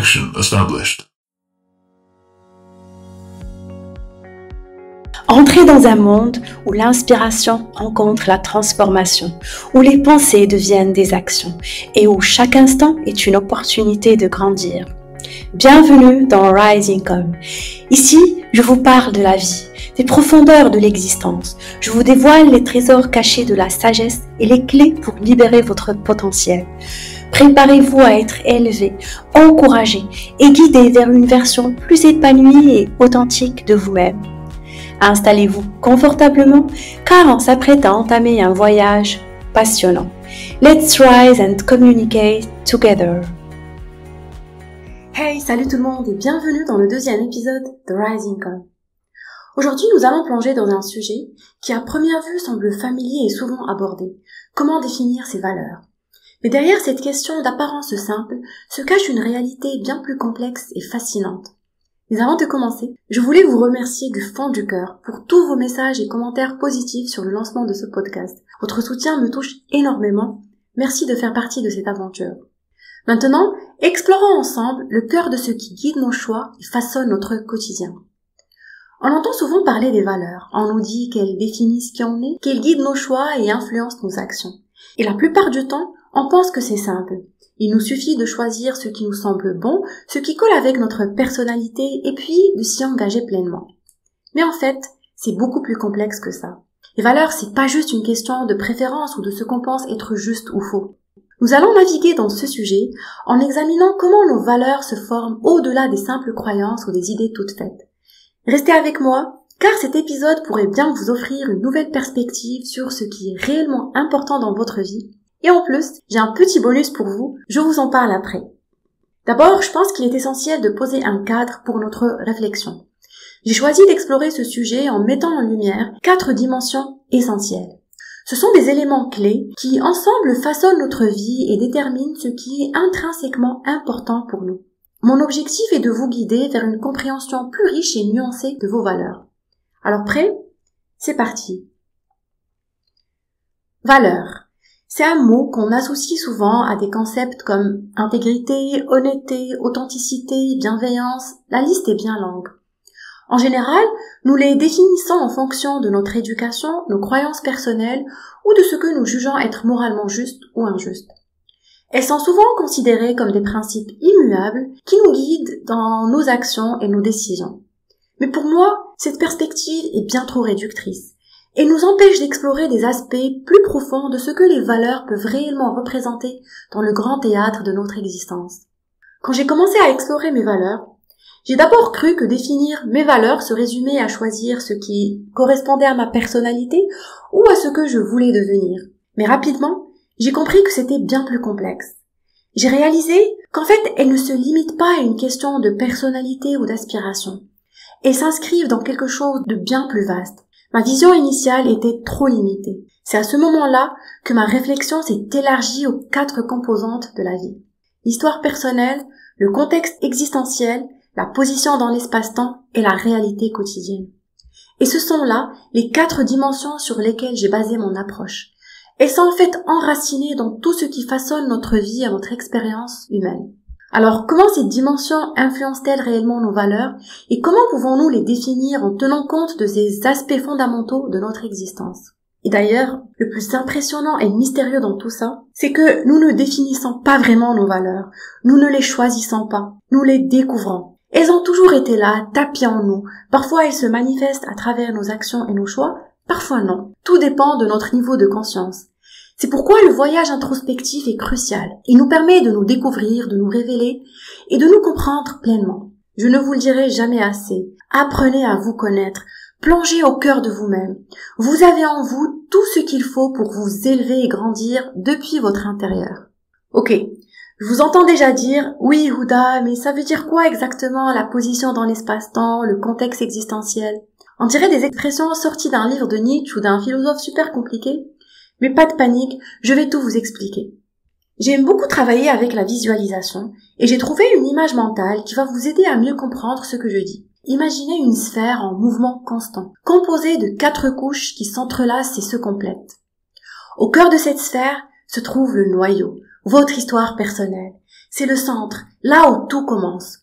connection established. Entrez dans un monde où l'inspiration rencontre la transformation, où les pensées deviennent des actions et où chaque instant est une opportunité de grandir. Bienvenue dans Rising Come. Ici, je vous parle de la vie, des profondeurs de l'existence. Je vous dévoile les trésors cachés de la sagesse et les clés pour libérer votre potentiel. Préparez-vous à être élevé, encouragé et guidé vers une version plus épanouie et authentique de vous-même. Installez-vous confortablement car on s'apprête à entamer un voyage passionnant. Let's rise and communicate together. Hey, salut tout le monde et bienvenue dans le deuxième épisode de Rising Come. Aujourd'hui, nous allons plonger dans un sujet qui à première vue semble familier et souvent abordé. Comment définir ses valeurs? Mais derrière cette question d'apparence simple se cache une réalité bien plus complexe et fascinante. Mais avant de commencer, je voulais vous remercier du fond du cœur pour tous vos messages et commentaires positifs sur le lancement de ce podcast. Votre soutien me touche énormément. Merci de faire partie de cette aventure. Maintenant, explorons ensemble le cœur de ce qui guide nos choix et façonne notre quotidien. On entend souvent parler des valeurs. On nous dit qu'elles définissent qui on est, qu'elles guident nos choix et influencent nos actions. Et la plupart du temps, on pense que c'est simple. Il nous suffit de choisir ce qui nous semble bon, ce qui colle avec notre personnalité et puis de s'y engager pleinement. Mais en fait, c'est beaucoup plus complexe que ça. Les valeurs, c'est pas juste une question de préférence ou de ce qu'on pense être juste ou faux. Nous allons naviguer dans ce sujet en examinant comment nos valeurs se forment au-delà des simples croyances ou des idées toutes faites. Restez avec moi, car cet épisode pourrait bien vous offrir une nouvelle perspective sur ce qui est réellement important dans votre vie. Et en plus, j'ai un petit bonus pour vous, je vous en parle après. D'abord, je pense qu'il est essentiel de poser un cadre pour notre réflexion. J'ai choisi d'explorer ce sujet en mettant en lumière 4 dimensions essentielles. Ce sont des éléments clés qui, ensemble, façonnent notre vie et déterminent ce qui est intrinsèquement important pour nous. Mon objectif est de vous guider vers une compréhension plus riche et nuancée de vos valeurs. Alors prêt? C'est parti. Valeurs. C'est un mot qu'on associe souvent à des concepts comme intégrité, honnêteté, authenticité, bienveillance. La liste est bien longue. En général, nous les définissons en fonction de notre éducation, nos croyances personnelles ou de ce que nous jugeons être moralement juste ou injuste. Elles sont souvent considérées comme des principes immuables qui nous guident dans nos actions et nos décisions. Mais pour moi, cette perspective est bien trop réductrice et nous empêche d'explorer des aspects plus profonds de ce que les valeurs peuvent réellement représenter dans le grand théâtre de notre existence. Quand j'ai commencé à explorer mes valeurs, j'ai d'abord cru que définir mes valeurs se résumait à choisir ce qui correspondait à ma personnalité ou à ce que je voulais devenir. Mais rapidement, j'ai compris que c'était bien plus complexe. J'ai réalisé qu'en fait, elles ne se limitent pas à une question de personnalité ou d'aspiration. Elles s'inscrivent dans quelque chose de bien plus vaste. Ma vision initiale était trop limitée. C'est à ce moment-là que ma réflexion s'est élargie aux 4 composantes de la vie. L'histoire personnelle, le contexte existentiel, la position dans l'espace-temps et la réalité quotidienne. Et ce sont là les 4 dimensions sur lesquelles j'ai basé mon approche. Elles sont en fait enracinées dans tout ce qui façonne notre vie et notre expérience humaine. Alors, comment ces dimensions influencent-elles réellement nos valeurs et comment pouvons-nous les définir en tenant compte de ces aspects fondamentaux de notre existence? Et d'ailleurs, le plus impressionnant et mystérieux dans tout ça, c'est que nous ne définissons pas vraiment nos valeurs, nous ne les choisissons pas, nous les découvrons. Elles ont toujours été là, tapées en nous. Parfois, elles se manifestent à travers nos actions et nos choix, parfois non. Tout dépend de notre niveau de conscience. C'est pourquoi le voyage introspectif est crucial. Il nous permet de nous découvrir, de nous révéler et de nous comprendre pleinement. Je ne vous le dirai jamais assez. Apprenez à vous connaître. Plongez au cœur de vous-même. Vous avez en vous tout ce qu'il faut pour vous élever et grandir depuis votre intérieur. Ok, je vous entends déjà dire « Oui, Huda, mais ça veut dire quoi exactement la position dans l'espace-temps, le contexte existentiel ?» On dirait des expressions sorties d'un livre de Nietzsche ou d'un philosophe super compliqué. Mais pas de panique, je vais tout vous expliquer. J'aime beaucoup travailler avec la visualisation et j'ai trouvé une image mentale qui va vous aider à mieux comprendre ce que je dis. Imaginez une sphère en mouvement constant, composée de 4 couches qui s'entrelacent et se complètent. Au cœur de cette sphère se trouve le noyau, votre histoire personnelle. C'est le centre, là où tout commence.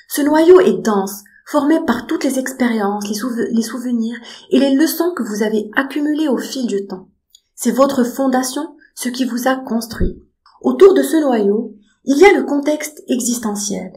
Ce noyau est dense, formé par toutes les expériences, les souvenirs et les leçons que vous avez accumulées au fil du temps. C'est votre fondation, ce qui vous a construit. Autour de ce noyau, il y a le contexte existentiel.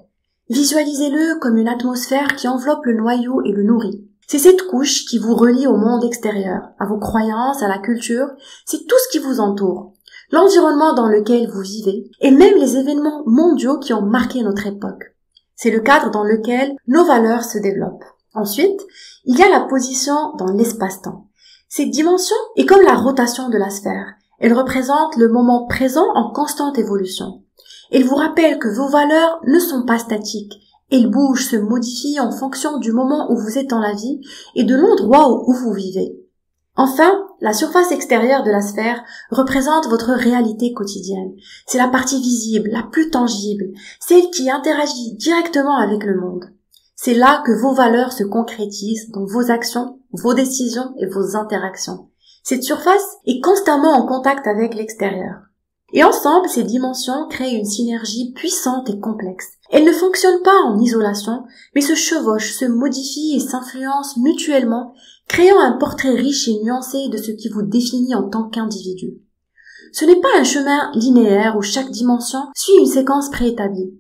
Visualisez-le comme une atmosphère qui enveloppe le noyau et le nourrit. C'est cette couche qui vous relie au monde extérieur, à vos croyances, à la culture, c'est tout ce qui vous entoure. L'environnement dans lequel vous vivez, et même les événements mondiaux qui ont marqué notre époque. C'est le cadre dans lequel nos valeurs se développent. Ensuite, il y a la position dans l'espace-temps. Cette dimension est comme la rotation de la sphère. Elle représente le moment présent en constante évolution. Elle vous rappelle que vos valeurs ne sont pas statiques. Elles bougent, se modifient en fonction du moment où vous êtes dans la vie et de l'endroit où vous vivez. Enfin, la surface extérieure de la sphère représente votre réalité quotidienne. C'est la partie visible, la plus tangible, celle qui interagit directement avec le monde. C'est là que vos valeurs se concrétisent dans vos actions, vos décisions et vos interactions. Cette surface est constamment en contact avec l'extérieur. Et ensemble, ces dimensions créent une synergie puissante et complexe. Elles ne fonctionnent pas en isolation, mais se chevauchent, se modifient et s'influencent mutuellement, créant un portrait riche et nuancé de ce qui vous définit en tant qu'individu. Ce n'est pas un chemin linéaire où chaque dimension suit une séquence préétablie.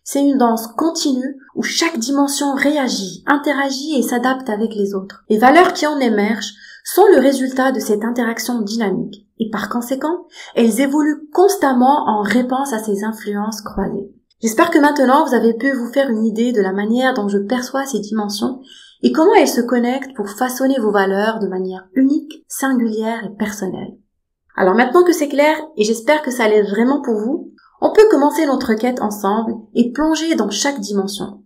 C'est une danse continue où chaque dimension réagit, interagit et s'adapte avec les autres. Les valeurs qui en émergent sont le résultat de cette interaction dynamique et par conséquent, elles évoluent constamment en réponse à ces influences croisées. J'espère que maintenant vous avez pu vous faire une idée de la manière dont je perçois ces dimensions et comment elles se connectent pour façonner vos valeurs de manière unique, singulière et personnelle. Alors maintenant que c'est clair et j'espère que ça l'est vraiment pour vous, on peut commencer notre quête ensemble et plonger dans chaque dimension.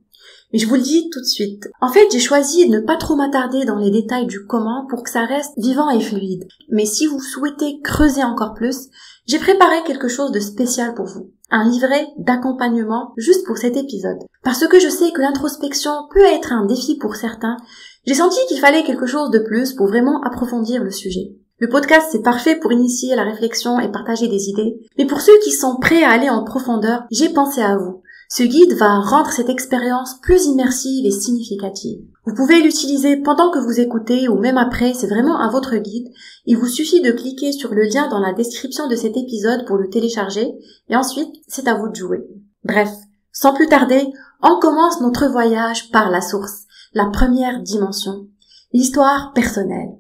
Mais je vous le dis tout de suite. En fait, j'ai choisi de ne pas trop m'attarder dans les détails du comment pour que ça reste vivant et fluide. Mais si vous souhaitez creuser encore plus, j'ai préparé quelque chose de spécial pour vous. Un livret d'accompagnement juste pour cet épisode. Parce que je sais que l'introspection peut être un défi pour certains, j'ai senti qu'il fallait quelque chose de plus pour vraiment approfondir le sujet. Le podcast, c'est parfait pour initier la réflexion et partager des idées. Mais pour ceux qui sont prêts à aller en profondeur, j'ai pensé à vous. Ce guide va rendre cette expérience plus immersive et significative. Vous pouvez l'utiliser pendant que vous écoutez ou même après, c'est vraiment à votre guide. Il vous suffit de cliquer sur le lien dans la description de cet épisode pour le télécharger et ensuite, c'est à vous de jouer. Bref, sans plus tarder, on commence notre voyage par la source, la première dimension, l'histoire personnelle.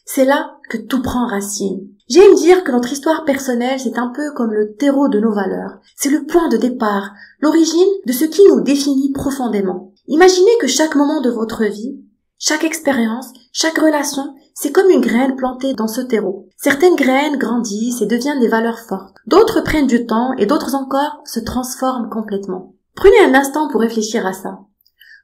C'est là que tout prend racine. J'aime dire que notre histoire personnelle, c'est un peu comme le terreau de nos valeurs. C'est le point de départ, l'origine de ce qui nous définit profondément. Imaginez que chaque moment de votre vie, chaque expérience, chaque relation, c'est comme une graine plantée dans ce terreau. Certaines graines grandissent et deviennent des valeurs fortes. D'autres prennent du temps et d'autres encore se transforment complètement. Prenez un instant pour réfléchir à ça.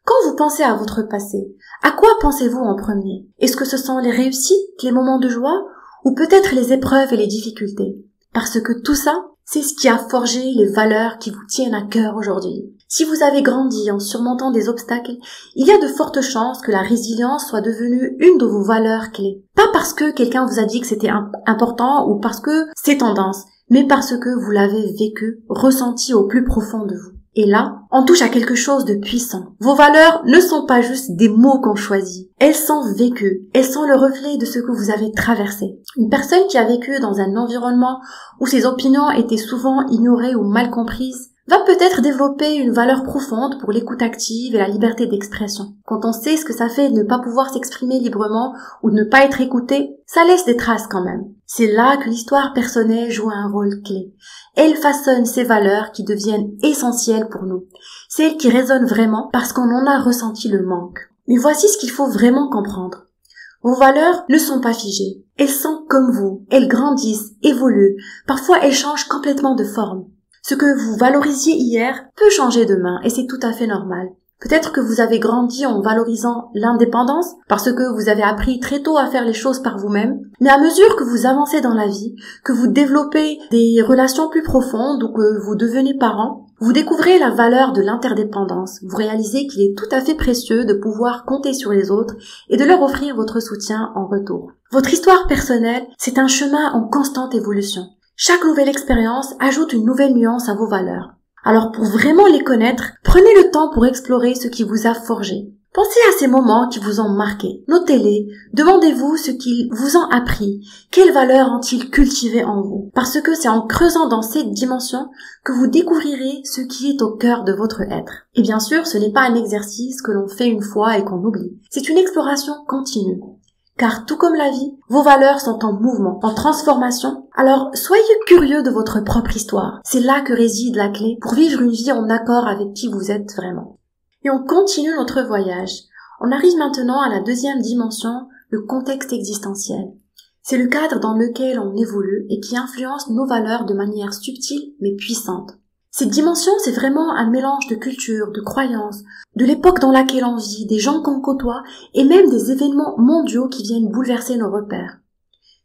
Quand vous pensez à votre passé, à quoi pensez-vous en premier? Est-ce que ce sont les réussites, les moments de joie, ou peut-être les épreuves et les difficultés? Parce que tout ça, c'est ce qui a forgé les valeurs qui vous tiennent à cœur aujourd'hui. Si vous avez grandi en surmontant des obstacles, il y a de fortes chances que la résilience soit devenue une de vos valeurs clés. Pas parce que quelqu'un vous a dit que c'était important ou parce que c'est tendance, mais parce que vous l'avez vécu, ressenti au plus profond de vous. Et là, on touche à quelque chose de puissant. Vos valeurs ne sont pas juste des mots qu'on choisit. Elles sont vécues. Elles sont le reflet de ce que vous avez traversé. Une personne qui a vécu dans un environnement où ses opinions étaient souvent ignorées ou mal comprises va peut-être développer une valeur profonde pour l'écoute active et la liberté d'expression. Quand on sait ce que ça fait de ne pas pouvoir s'exprimer librement ou de ne pas être écouté, ça laisse des traces quand même. C'est là que l'histoire personnelle joue un rôle clé. Elle façonne ces valeurs qui deviennent essentielles pour nous. Celles qui résonnent vraiment parce qu'on en a ressenti le manque. Mais voici ce qu'il faut vraiment comprendre. Vos valeurs ne sont pas figées. Elles sont comme vous. Elles grandissent, évoluent. Parfois elles changent complètement de forme. Ce que vous valorisiez hier peut changer demain et c'est tout à fait normal. Peut-être que vous avez grandi en valorisant l'indépendance parce que vous avez appris très tôt à faire les choses par vous-même. Mais à mesure que vous avancez dans la vie, que vous développez des relations plus profondes ou que vous devenez parent, vous découvrez la valeur de l'interdépendance. Vous réalisez qu'il est tout à fait précieux de pouvoir compter sur les autres et de leur offrir votre soutien en retour. Votre histoire personnelle, c'est un chemin en constante évolution. Chaque nouvelle expérience ajoute une nouvelle nuance à vos valeurs. Alors pour vraiment les connaître, prenez le temps pour explorer ce qui vous a forgé. Pensez à ces moments qui vous ont marqué. Notez-les. Demandez-vous ce qu'ils vous ont appris. Quelles valeurs ont-ils cultivé en vous? Parce que c'est en creusant dans cette dimension que vous découvrirez ce qui est au cœur de votre être. Et bien sûr, ce n'est pas un exercice que l'on fait une fois et qu'on oublie. C'est une exploration continue. Car tout comme la vie, vos valeurs sont en mouvement, en transformation. Alors soyez curieux de votre propre histoire. C'est là que réside la clé pour vivre une vie en accord avec qui vous êtes vraiment. Et on continue notre voyage. On arrive maintenant à la deuxième dimension, le contexte existentiel. C'est le cadre dans lequel on évolue et qui influence nos valeurs de manière subtile mais puissante. Cette dimension, c'est vraiment un mélange de culture, de croyances, de l'époque dans laquelle on vit, des gens qu'on côtoie et même des événements mondiaux qui viennent bouleverser nos repères.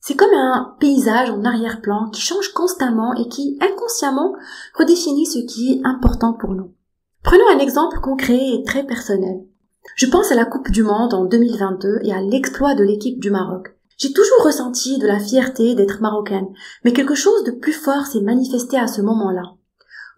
C'est comme un paysage en arrière-plan qui change constamment et qui, inconsciemment, redéfinit ce qui est important pour nous. Prenons un exemple concret et très personnel. Je pense à la Coupe du Monde en 2022 et à l'exploit de l'équipe du Maroc. J'ai toujours ressenti de la fierté d'être marocaine, mais quelque chose de plus fort s'est manifesté à ce moment-là.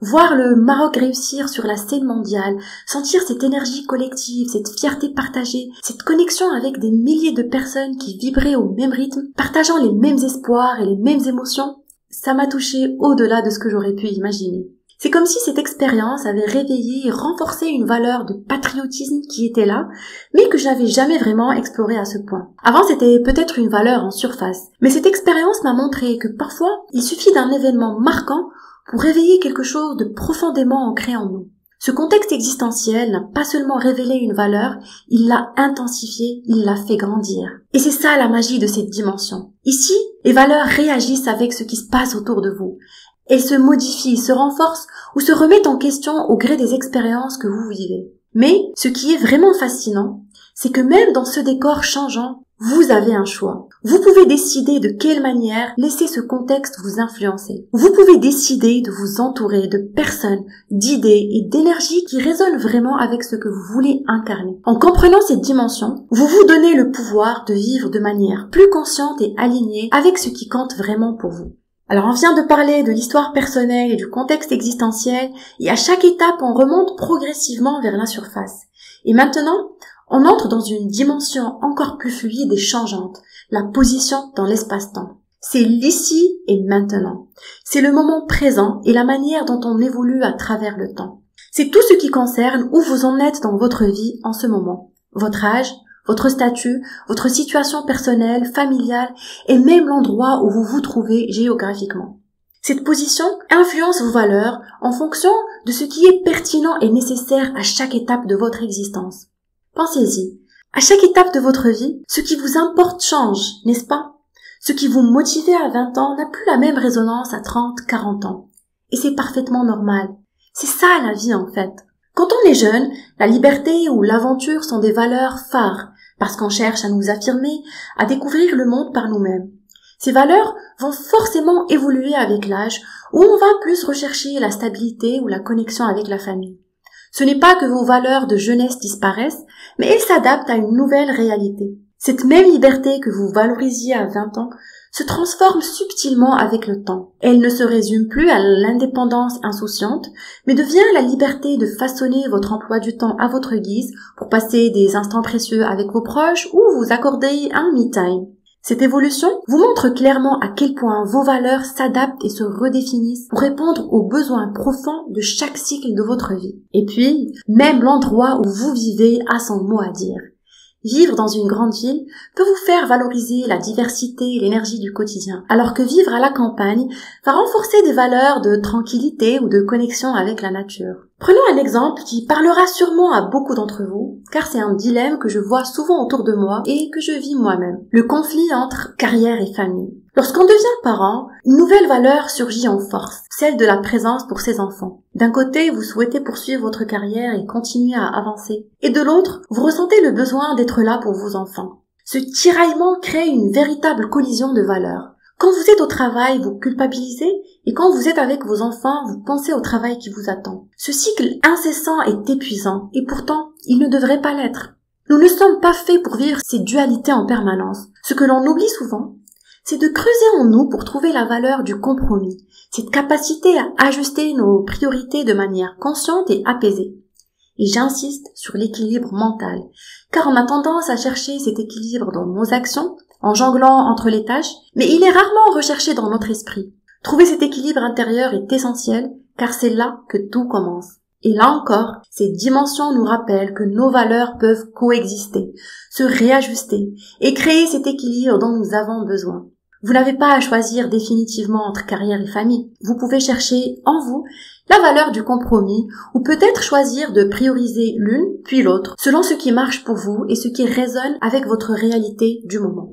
Voir le Maroc réussir sur la scène mondiale, sentir cette énergie collective, cette fierté partagée, cette connexion avec des milliers de personnes qui vibraient au même rythme, partageant les mêmes espoirs et les mêmes émotions, ça m'a touchée au-delà de ce que j'aurais pu imaginer. C'est comme si cette expérience avait réveillé et renforcé une valeur de patriotisme qui était là, mais que je n'avais jamais vraiment explorée à ce point. Avant, c'était peut-être une valeur en surface, mais cette expérience m'a montré que parfois, il suffit d'un événement marquant pour réveiller quelque chose de profondément ancré en nous. Ce contexte existentiel n'a pas seulement révélé une valeur, il l'a intensifiée, il l'a fait grandir. Et c'est ça la magie de cette dimension. Ici, les valeurs réagissent avec ce qui se passe autour de vous. Elles se modifient, se renforcent ou se remettent en question au gré des expériences que vous vivez. Mais ce qui est vraiment fascinant, c'est que même dans ce décor changeant, vous avez un choix. Vous pouvez décider de quelle manière laisser ce contexte vous influencer. Vous pouvez décider de vous entourer de personnes, d'idées et d'énergie qui résonnent vraiment avec ce que vous voulez incarner. En comprenant cette dimension, vous vous donnez le pouvoir de vivre de manière plus consciente et alignée avec ce qui compte vraiment pour vous. Alors on vient de parler de l'histoire personnelle et du contexte existentiel et à chaque étape on remonte progressivement vers la surface. Et maintenant, on entre dans une dimension encore plus fluide et changeante, la position dans l'espace-temps. C'est l'ici et maintenant. C'est le moment présent et la manière dont on évolue à travers le temps. C'est tout ce qui concerne où vous en êtes dans votre vie en ce moment. Votre âge, votre statut, votre situation personnelle, familiale et même l'endroit où vous vous trouvez géographiquement. Cette position influence vos valeurs en fonction de ce qui est pertinent et nécessaire à chaque étape de votre existence. Pensez-y. À chaque étape de votre vie, ce qui vous importe change, n'est-ce pas? Ce qui vous motivait à 20 ans n'a plus la même résonance à 30, 40 ans. Et c'est parfaitement normal. C'est ça la vie en fait. Quand on est jeune, la liberté ou l'aventure sont des valeurs phares, parce qu'on cherche à nous affirmer, à découvrir le monde par nous-mêmes. Ces valeurs vont forcément évoluer avec l'âge, où on va plus rechercher la stabilité ou la connexion avec la famille. Ce n'est pas que vos valeurs de jeunesse disparaissent, mais elles s'adaptent à une nouvelle réalité. Cette même liberté que vous valorisiez à 20 ans se transforme subtilement avec le temps. Elle ne se résume plus à l'indépendance insouciante, mais devient la liberté de façonner votre emploi du temps à votre guise pour passer des instants précieux avec vos proches ou vous accorder un me-time. Cette évolution vous montre clairement à quel point vos valeurs s'adaptent et se redéfinissent pour répondre aux besoins profonds de chaque cycle de votre vie. Et puis, même l'endroit où vous vivez a son mot à dire. Vivre dans une grande ville peut vous faire valoriser la diversité et l'énergie du quotidien, alors que vivre à la campagne va renforcer des valeurs de tranquillité ou de connexion avec la nature. Prenons un exemple qui parlera sûrement à beaucoup d'entre vous, car c'est un dilemme que je vois souvent autour de moi et que je vis moi-même. Le conflit entre carrière et famille. Lorsqu'on devient parent, une nouvelle valeur surgit en force, celle de la présence pour ses enfants. D'un côté, vous souhaitez poursuivre votre carrière et continuer à avancer. Et de l'autre, vous ressentez le besoin d'être là pour vos enfants. Ce tiraillement crée une véritable collision de valeurs. Quand vous êtes au travail, vous culpabilisez, et quand vous êtes avec vos enfants, vous pensez au travail qui vous attend. Ce cycle incessant est épuisant, et pourtant, il ne devrait pas l'être. Nous ne sommes pas faits pour vivre ces dualités en permanence. Ce que l'on oublie souvent, c'est de creuser en nous pour trouver la valeur du compromis, cette capacité à ajuster nos priorités de manière consciente et apaisée. Et j'insiste sur l'équilibre mental, car on a tendance à chercher cet équilibre dans nos actions, en jonglant entre les tâches, mais il est rarement recherché dans notre esprit. Trouver cet équilibre intérieur est essentiel, car c'est là que tout commence. Et là encore, ces dimensions nous rappellent que nos valeurs peuvent coexister, se réajuster et créer cet équilibre dont nous avons besoin. Vous n'avez pas à choisir définitivement entre carrière et famille. Vous pouvez chercher en vous la valeur du compromis ou peut-être choisir de prioriser l'une puis l'autre selon ce qui marche pour vous et ce qui résonne avec votre réalité du moment.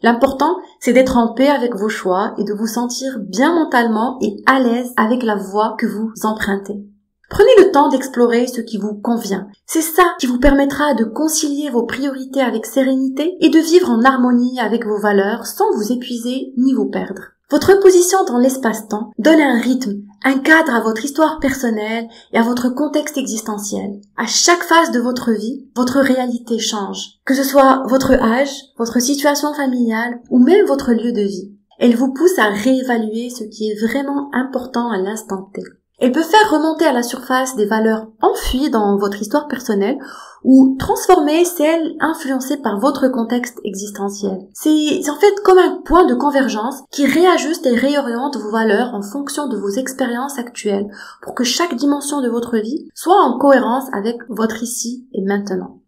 L'important, c'est d'être en paix avec vos choix et de vous sentir bien mentalement et à l'aise avec la voie que vous empruntez. Prenez le temps d'explorer ce qui vous convient. C'est ça qui vous permettra de concilier vos priorités avec sérénité et de vivre en harmonie avec vos valeurs sans vous épuiser ni vous perdre. Votre position dans l'espace-temps donne un rythme, un cadre à votre histoire personnelle et à votre contexte existentiel. À chaque phase de votre vie, votre réalité change. Que ce soit votre âge, votre situation familiale ou même votre lieu de vie. Elle vous pousse à réévaluer ce qui est vraiment important à l'instant T. Elle peut faire remonter à la surface des valeurs enfuies dans votre histoire personnelle ou transformer celles influencées par votre contexte existentiel. C'est en fait comme un point de convergence qui réajuste et réoriente vos valeurs en fonction de vos expériences actuelles pour que chaque dimension de votre vie soit en cohérence avec votre ici et maintenant.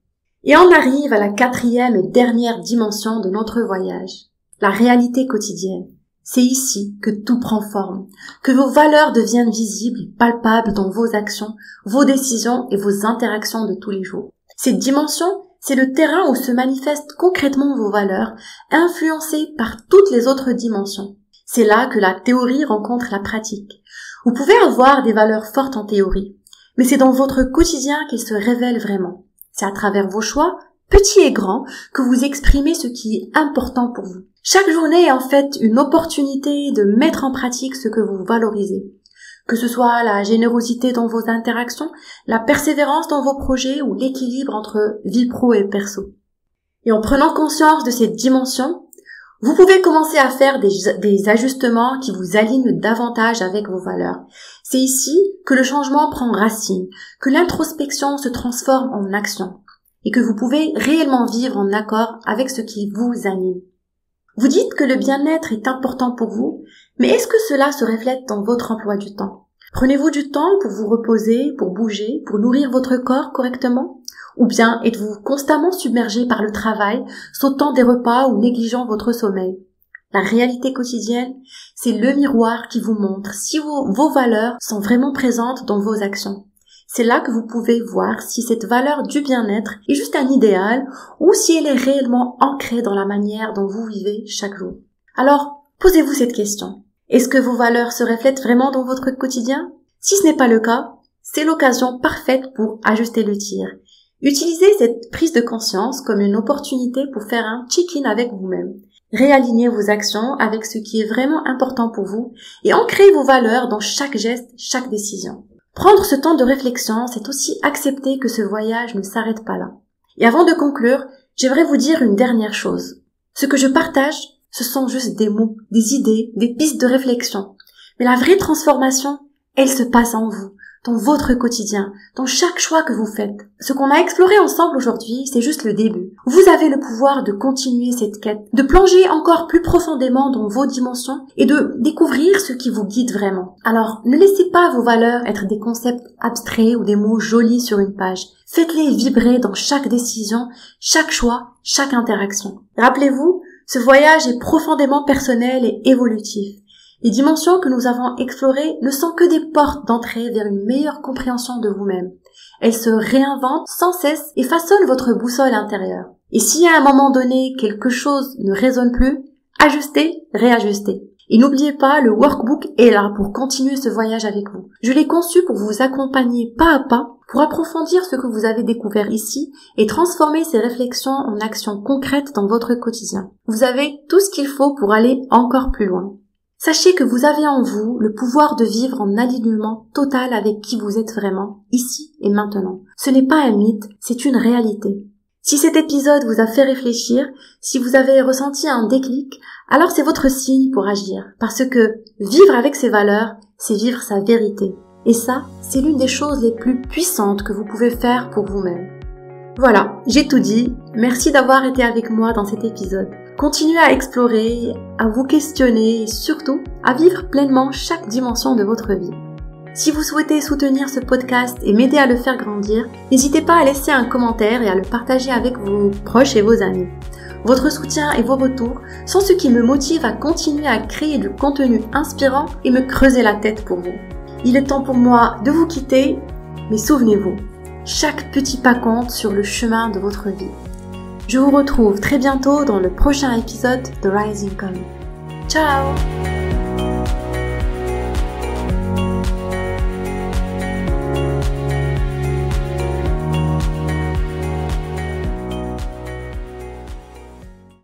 Et on arrive à la 4e et dernière dimension de notre voyage, la réalité quotidienne. C'est ici que tout prend forme, que vos valeurs deviennent visibles et palpables dans vos actions, vos décisions et vos interactions de tous les jours. Cette dimension, c'est le terrain où se manifestent concrètement vos valeurs, influencées par toutes les autres dimensions. C'est là que la théorie rencontre la pratique. Vous pouvez avoir des valeurs fortes en théorie, mais c'est dans votre quotidien qu'elles se révèlent vraiment. C'est à travers vos choix, petits et grands, que vous exprimez ce qui est important pour vous. Chaque journée est en fait une opportunité de mettre en pratique ce que vous valorisez. Que ce soit la générosité dans vos interactions, la persévérance dans vos projets ou l'équilibre entre vie pro et perso. Et en prenant conscience de cette dimension, vous pouvez commencer à faire des ajustements qui vous alignent davantage avec vos valeurs. C'est ici que le changement prend racine, que l'introspection se transforme en action et que vous pouvez réellement vivre en accord avec ce qui vous anime. Vous dites que le bien-être est important pour vous, mais est-ce que cela se reflète dans votre emploi du temps? Prenez-vous du temps pour vous reposer, pour bouger, pour nourrir votre corps correctement? Ou bien êtes-vous constamment submergé par le travail, sautant des repas ou négligeant votre sommeil? La réalité quotidienne, c'est le miroir qui vous montre si vos valeurs sont vraiment présentes dans vos actions. C'est là que vous pouvez voir si cette valeur du bien-être est juste un idéal ou si elle est réellement ancrée dans la manière dont vous vivez chaque jour. Alors, posez-vous cette question. Est-ce que vos valeurs se reflètent vraiment dans votre quotidien? Si ce n'est pas le cas, c'est l'occasion parfaite pour ajuster le tir. Utilisez cette prise de conscience comme une opportunité pour faire un check-in avec vous-même. Réalignez vos actions avec ce qui est vraiment important pour vous et ancrez vos valeurs dans chaque geste, chaque décision. Prendre ce temps de réflexion, c'est aussi accepter que ce voyage ne s'arrête pas là. Et avant de conclure, j'aimerais vous dire une dernière chose. Ce que je partage, ce sont juste des mots, des idées, des pistes de réflexion. Mais la vraie transformation, elle se passe en vous, dans votre quotidien, dans chaque choix que vous faites. Ce qu'on a exploré ensemble aujourd'hui, c'est juste le début. Vous avez le pouvoir de continuer cette quête, de plonger encore plus profondément dans vos dimensions et de découvrir ce qui vous guide vraiment. Alors, ne laissez pas vos valeurs être des concepts abstraits ou des mots jolis sur une page. Faites-les vibrer dans chaque décision, chaque choix, chaque interaction. Rappelez-vous, ce voyage est profondément personnel et évolutif. Les dimensions que nous avons explorées ne sont que des portes d'entrée vers une meilleure compréhension de vous-même. Elles se réinventent sans cesse et façonnent votre boussole intérieure. Et si à un moment donné quelque chose ne résonne plus, ajustez, réajustez. Et n'oubliez pas, le workbook est là pour continuer ce voyage avec vous. Je l'ai conçu pour vous accompagner pas à pas, pour approfondir ce que vous avez découvert ici et transformer ces réflexions en actions concrètes dans votre quotidien. Vous avez tout ce qu'il faut pour aller encore plus loin. Sachez que vous avez en vous le pouvoir de vivre en alignement total avec qui vous êtes vraiment, ici et maintenant. Ce n'est pas un mythe, c'est une réalité. Si cet épisode vous a fait réfléchir, si vous avez ressenti un déclic, alors c'est votre signe pour agir. Parce que vivre avec ses valeurs, c'est vivre sa vérité. Et ça, c'est l'une des choses les plus puissantes que vous pouvez faire pour vous-même. Voilà, j'ai tout dit. Merci d'avoir été avec moi dans cet épisode. Continuez à explorer, à vous questionner et surtout à vivre pleinement chaque dimension de votre vie. Si vous souhaitez soutenir ce podcast et m'aider à le faire grandir, n'hésitez pas à laisser un commentaire et à le partager avec vos proches et vos amis. Votre soutien et vos retours sont ce qui me motive à continuer à créer du contenu inspirant et me creuser la tête pour vous. Il est temps pour moi de vous quitter, mais souvenez-vous, chaque petit pas compte sur le chemin de votre vie. Je vous retrouve très bientôt dans le prochain épisode de Rising Calm. Ciao!